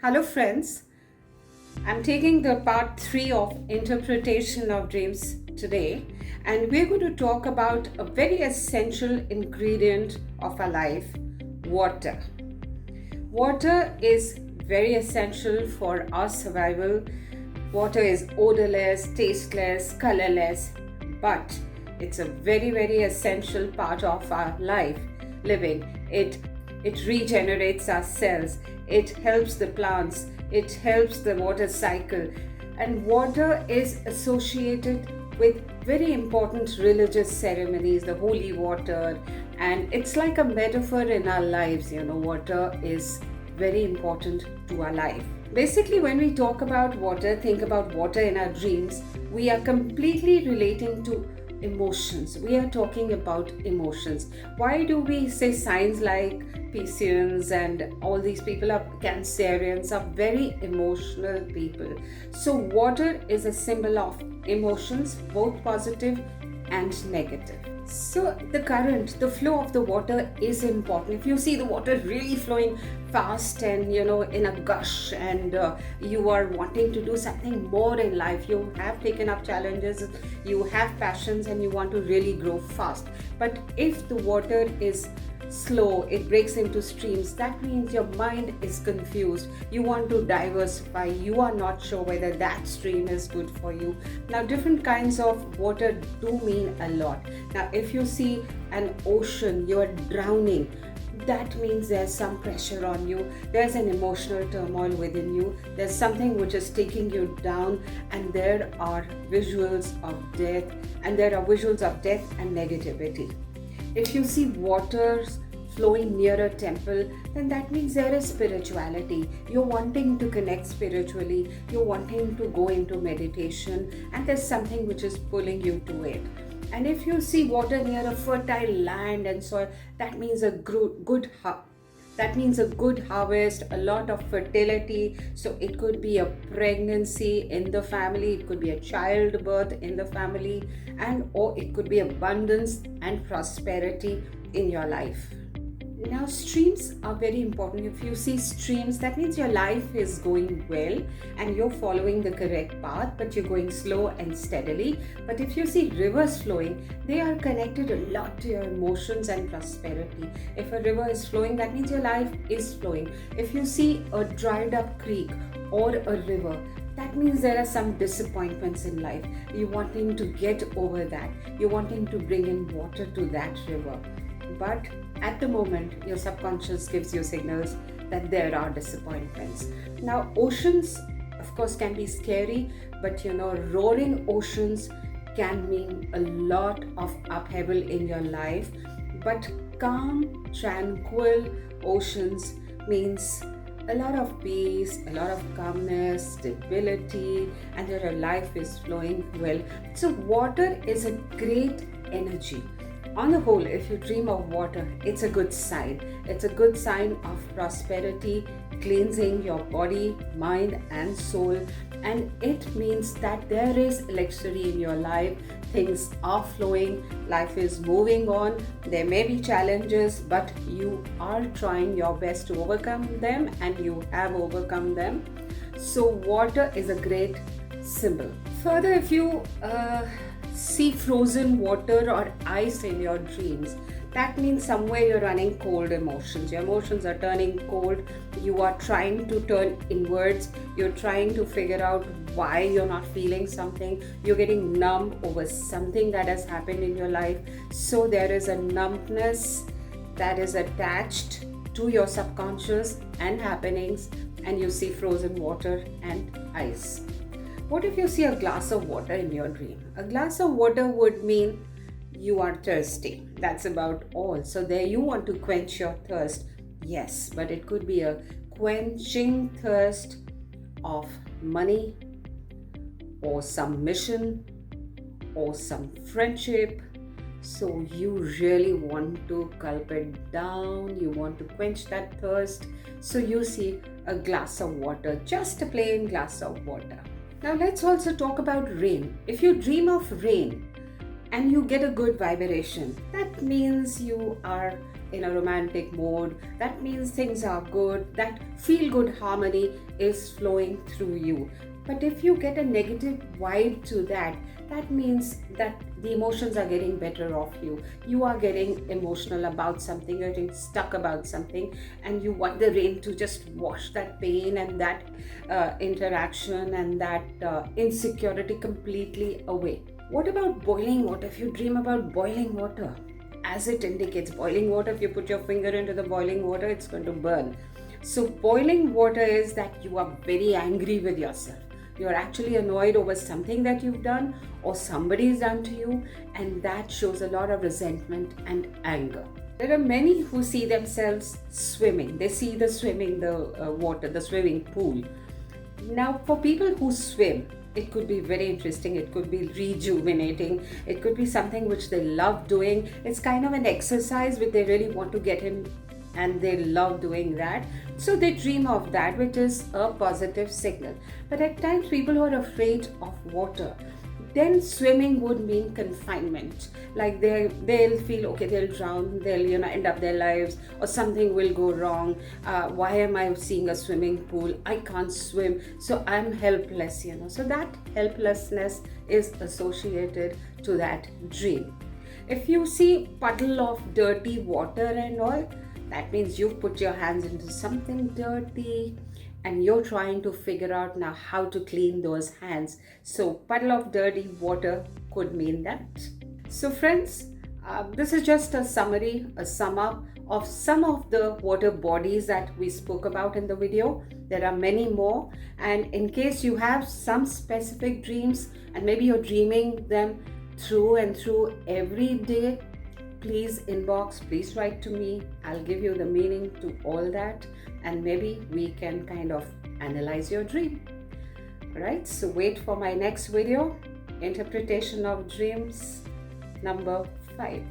Hello, friends. I'm taking the part 3 of interpretation of dreams today, and we're going to talk about a very essential ingredient of our life, water. Water is very essential for our survival. Water is odorless, tasteless, colorless, but it's a very essential part of our life living. It regenerates our cells, it helps the plants, it helps the water cycle, and water is associated with very important religious ceremonies, the holy water, and it's like a metaphor in our lives. Water is very important to our life. Basically, when we talk about water, think about water in our dreams, we are completely relating to emotions. We are talking about emotions. Why do we say signs like Pisceans and all these people are Cancerians, are very emotional people? So water is a symbol of emotions, both positive and negative. So the current, the flow of the water is important. If you see the water really flowing fast and in a gush, and you are wanting to do something more in life, you have taken up challenges, you have passions, and you want to really grow fast. But if the water is slow, it breaks into streams, that means your mind is confused, you want to diversify, you are not sure whether that stream is good for you. Now, different kinds of water do mean a lot. Now, if you see an ocean, you are drowning, that means there's some pressure on you, there's an emotional turmoil within you, there's something which is taking you down, and there are visuals of death, and negativity. If you see water flowing near a temple, then that means there is spirituality. You're wanting to connect spiritually, you're wanting to go into meditation, and there's something which is pulling you to it. And if you see water near a fertile land and soil, that means a good harvest, a lot of fertility. So it could be a pregnancy in the family, it could be a childbirth in the family, or it could be abundance and prosperity in your life. Now, streams are very important. If you see streams, that means your life is going well and you're following the correct path, but you're going slow and steadily. But if you see rivers flowing, they are connected a lot to your emotions and prosperity. If a river is flowing, that means your life is flowing. If you see a dried up creek or a river, that means there are some disappointments in life. You're wanting to get over that. You're wanting to bring in water to that river. But at the moment, your subconscious gives you signals that there are disappointments. Now, oceans, of course, can be scary, but roaring oceans can mean a lot of upheaval in your life. But calm, tranquil oceans means a lot of peace, a lot of calmness, stability, and your life is flowing well. So water is a great energy. On the whole, if you dream of water, it's a good sign. It's a good sign of prosperity, cleansing your body, mind, and soul. And it means that there is luxury in your life. Things are flowing, life is moving on. There may be challenges, but you are trying your best to overcome them, and you have overcome them. So, water is a great symbol. Further, if you see frozen water or ice in your dreams, that means somewhere you're running cold emotions. Your emotions are turning cold. You are trying to turn inwards. You're trying to figure out why you're not feeling something. You're getting numb over something that has happened in your life. So there is a numbness that is attached to your subconscious and happenings, and you see frozen water and ice. What if you see a glass of water in your dream? A glass of water would mean you are thirsty. That's about all. So there you want to quench your thirst. Yes, but it could be a quenching thirst of money or some mission or some friendship. So you really want to gulp it down. You want to quench that thirst. So you see a glass of water, just a plain glass of water. Now let's also talk about rain. If you dream of rain and you get a good vibration, that means you are in a romantic mode. That means things are good, that feel good harmony is flowing through you. But if you get a negative vibe to that, that means that the emotions are getting better off you. You are getting emotional about something, you're getting stuck about something, and you want the rain to just wash that pain and that interaction and that insecurity completely away. What about boiling water? If you dream about boiling water, as it indicates, boiling water, if you put your finger into the boiling water, it's going to burn. So, boiling water is that you are very angry with yourself. You're actually annoyed over something that you've done or somebody's done to you, and that shows a lot of resentment and anger. There are many who see themselves swimming. They see the water, the swimming pool. Now, for people who swim, it could be very interesting. It could be rejuvenating. It could be something which they love doing. It's kind of an exercise which they really want to get in, and they love doing that. So they dream of that, which is a positive signal. But at times, people who are afraid of water, then swimming would mean confinement. Like they'll feel, okay, they'll drown, they'll end up their lives, or something will go wrong. Why am I seeing a swimming pool? I can't swim, so I'm helpless. So that helplessness is associated to that dream. If you see puddle of dirty water and all, that means you've put your hands into something dirty and you're trying to figure out now how to clean those hands. So puddle of dirty water could mean that. So friends, this is just a summary, a sum up of some of the water bodies that we spoke about in the video. There are many more, and in case you have some specific dreams and maybe you're dreaming them through and through every day, please inbox, please write to me. I'll give you the meaning to all that, and maybe we can kind of analyze your dream. Right? So wait for my next video, interpretation of dreams number 5.